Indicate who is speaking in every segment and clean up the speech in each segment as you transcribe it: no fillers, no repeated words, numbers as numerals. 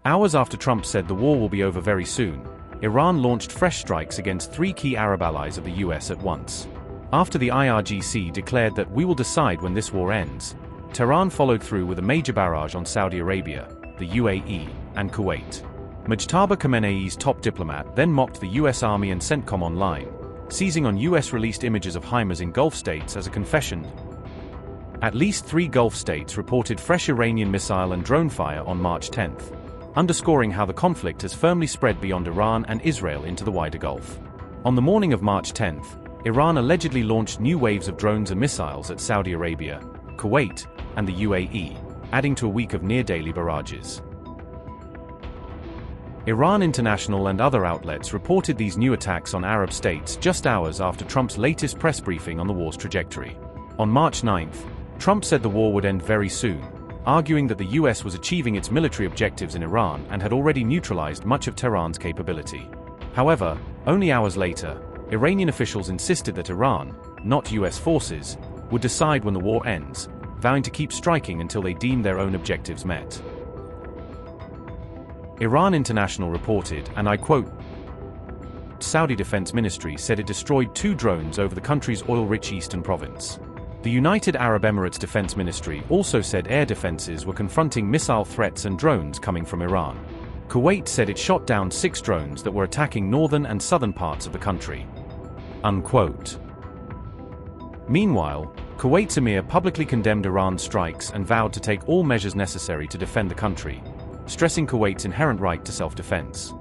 Speaker 1: Hours after Trump said the war will be over very soon, Iran launched fresh strikes against 3 key Arab allies of the US at once. After the IRGC declared that we will decide when this war ends, Tehran followed through with a major barrage on Saudi Arabia, the UAE, and Kuwait. Mojtaba Khamenei's top diplomat then mocked the US Army and CENTCOM online, seizing on US-released images of HIMARS in Gulf states as a confession. At least 3 Gulf states reported fresh Iranian missile and drone fire on March 10th, underscoring how the conflict has firmly spread beyond Iran and Israel into the wider Gulf. On the morning of March 10th, Iran allegedly launched new waves of drones and missiles at Saudi Arabia, Kuwait, and the UAE, adding to a week of near-daily barrages. Iran International and other outlets reported these new attacks on Arab states just hours after Trump's latest press briefing on the war's trajectory. On March 9th, Trump said the war would end very soon, arguing that the US was achieving its military objectives in Iran and had already neutralized much of Tehran's capability. However, only hours later, Iranian officials insisted that Iran, not US forces, would decide when the war ends, vowing to keep striking until they deemed their own objectives met. Iran International reported, and I quote, Saudi Defense Ministry said it destroyed 2 drones over the country's oil-rich eastern province. The United Arab Emirates Defense Ministry also said air defenses were confronting missile threats and drones coming from Iran. Kuwait said it shot down 6 drones that were attacking northern and southern parts of the country. Unquote. Meanwhile, Kuwait's emir publicly condemned Iran's strikes and vowed to take all measures necessary to defend the country, stressing Kuwait's inherent right to self-defense.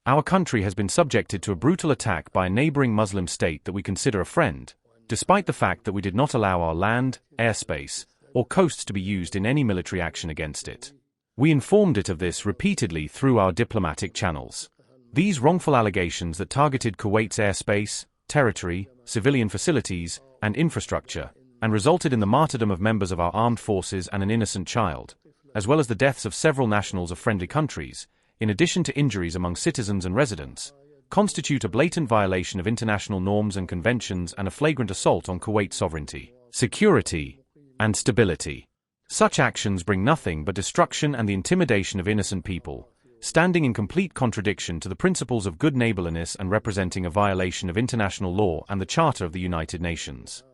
Speaker 1: Our country has been subjected to a brutal attack by a neighbouring Muslim state that we consider a friend, despite the fact that we did not allow our land, airspace, or coasts to be used in any military action against it. We informed it of this repeatedly through our diplomatic channels. These wrongful allegations that targeted Kuwait's airspace, territory, civilian facilities, and infrastructure, and resulted in the martyrdom of members of our armed forces and an innocent child, as well as the deaths of several nationals of friendly countries, in addition to injuries among citizens and residents, constitute a blatant violation of international norms and conventions and a flagrant assault on Kuwait's sovereignty, security, and stability. Such actions bring nothing but destruction and the intimidation of innocent people, standing in complete contradiction to the principles of good neighborliness and representing a violation of international law and the Charter of the United Nations.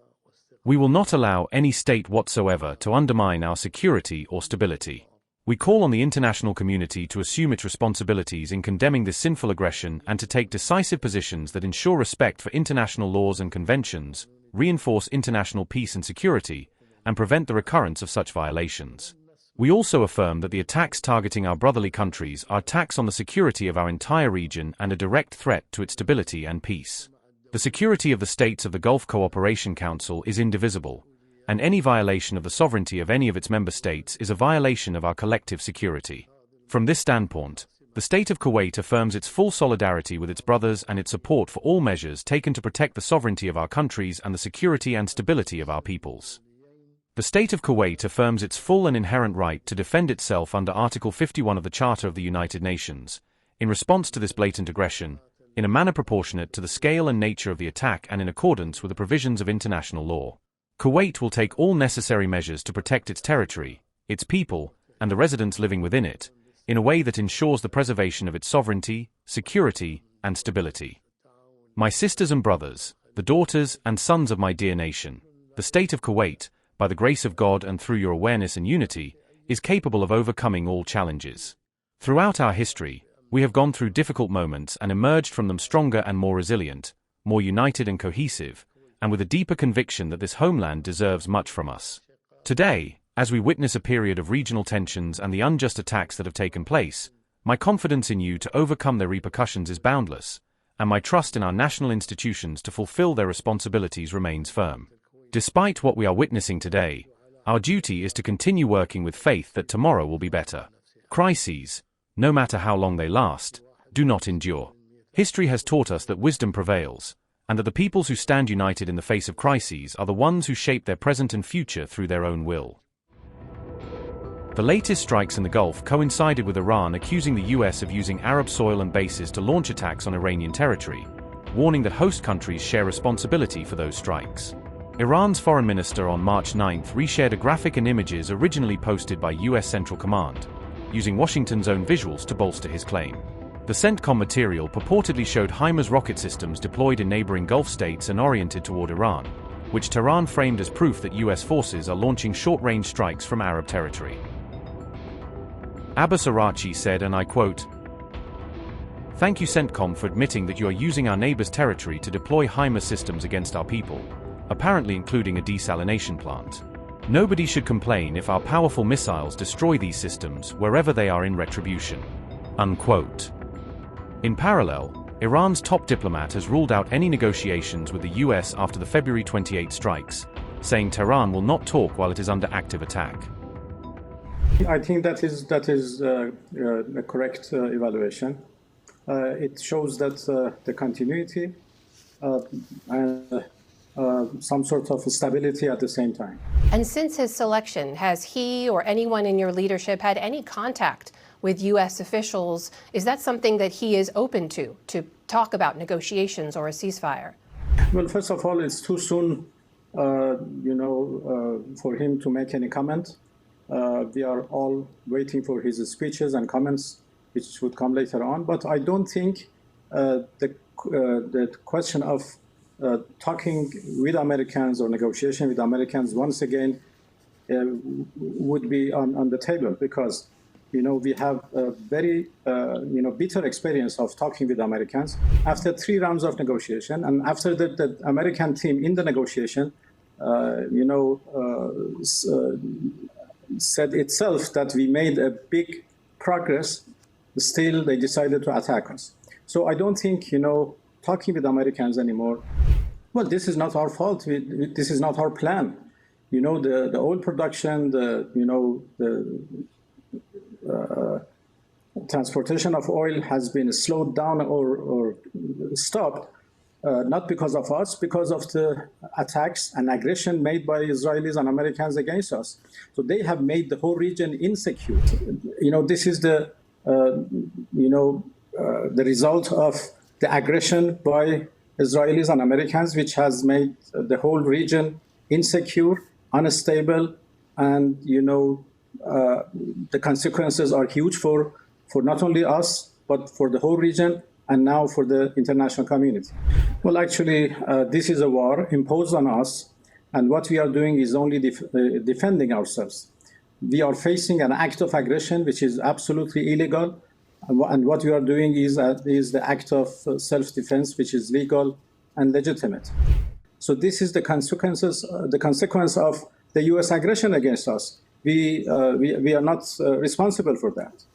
Speaker 1: We will not allow any state whatsoever to undermine our security or stability. We call on the international community to assume its responsibilities in condemning this sinful aggression and to take decisive positions that ensure respect for international laws and conventions, reinforce international peace and security, and prevent the recurrence of such violations. We also affirm that the attacks targeting our brotherly countries are attacks on the security of our entire region and a direct threat to its stability and peace. The security of the states of the Gulf Cooperation Council is indivisible, and any violation of the sovereignty of any of its member states is a violation of our collective security. From this standpoint, the state of Kuwait affirms its full solidarity with its brothers and its support for all measures taken to protect the sovereignty of our countries and the security and stability of our peoples. The state of Kuwait affirms its full and inherent right to defend itself under Article 51 of the Charter of the United Nations, in response to this blatant aggression, in a manner proportionate to the scale and nature of the attack and in accordance with the provisions of international law. Kuwait will take all necessary measures to protect its territory, its people, and the residents living within it, in a way that ensures the preservation of its sovereignty, security, and stability. My sisters and brothers, the daughters and sons of my dear nation, the state of Kuwait, by the grace of God and through your awareness and unity, is capable of overcoming all challenges. Throughout our history, we have gone through difficult moments and emerged from them stronger and more resilient, more united and cohesive, and with a deeper conviction that this homeland deserves much from us. Today, as we witness a period of regional tensions and the unjust attacks that have taken place, my confidence in you to overcome their repercussions is boundless, and my trust in our national institutions to fulfill their responsibilities remains firm. Despite what we are witnessing today, our duty is to continue working with faith that tomorrow will be better. Crises, no matter how long they last, do not endure. History has taught us that wisdom prevails, and that the peoples who stand united in the face of crises are the ones who shape their present and future through their own will. The latest strikes in the Gulf coincided with Iran accusing the US of using Arab soil and bases to launch attacks on Iranian territory, warning that host countries share responsibility for those strikes. Iran's foreign minister on March 9th reshared a graphic and images originally posted by US Central Command, using Washington's own visuals to bolster his claim. The CENTCOM material purportedly showed HIMARS rocket systems deployed in neighboring Gulf states and oriented toward Iran, which Tehran framed as proof that US forces are launching short-range strikes from Arab territory. Abbas Araqchi said, and I quote, "Thank you CENTCOM for admitting that you are using our neighbors' territory to deploy HIMARS systems against our people, apparently including a desalination plant. Nobody should complain if our powerful missiles destroy these systems wherever they are in retribution." Unquote. In parallel, Iran's top diplomat has ruled out any negotiations with the US after the February 28 strikes, saying Tehran will not talk while it is under active attack.
Speaker 2: I think that is a correct evaluation. It shows that the continuity and some sort of stability at the same time.
Speaker 3: And since his selection, has he or anyone in your leadership had any contact with U.S. officials? Is that something that he is open to talk about negotiations or a ceasefire?
Speaker 2: Well, first of all, it's too soon, for him to make any comment. We are all waiting for his speeches and comments, which would come later on. But I don't think the question of talking with Americans or negotiation with Americans once again would be on the table, because we have a very bitter experience of talking with Americans after 3 rounds of negotiation, and after the American team in the negotiation said itself that we made a big progress, still they decided to attack us. So I don't think talking with Americans anymore. Well, this is not our fault. This is not our plan. The oil production, the transportation of oil has been slowed down or stopped, not because of us, because of the attacks and aggression made by Israelis and Americans against us. So they have made the whole region insecure. This is the result of the aggression by Israelis and Americans, which has made the whole region insecure, unstable, and the consequences are huge for not only us, but for the whole region, and now for the international community. Well, actually, this is a war imposed on us, and what we are doing is only defending ourselves. We are facing an act of aggression, which is absolutely illegal, and what we are doing is the act of self-defense, which is legal and legitimate. So this is the consequence of the U.S. aggression against us. We are not responsible for that.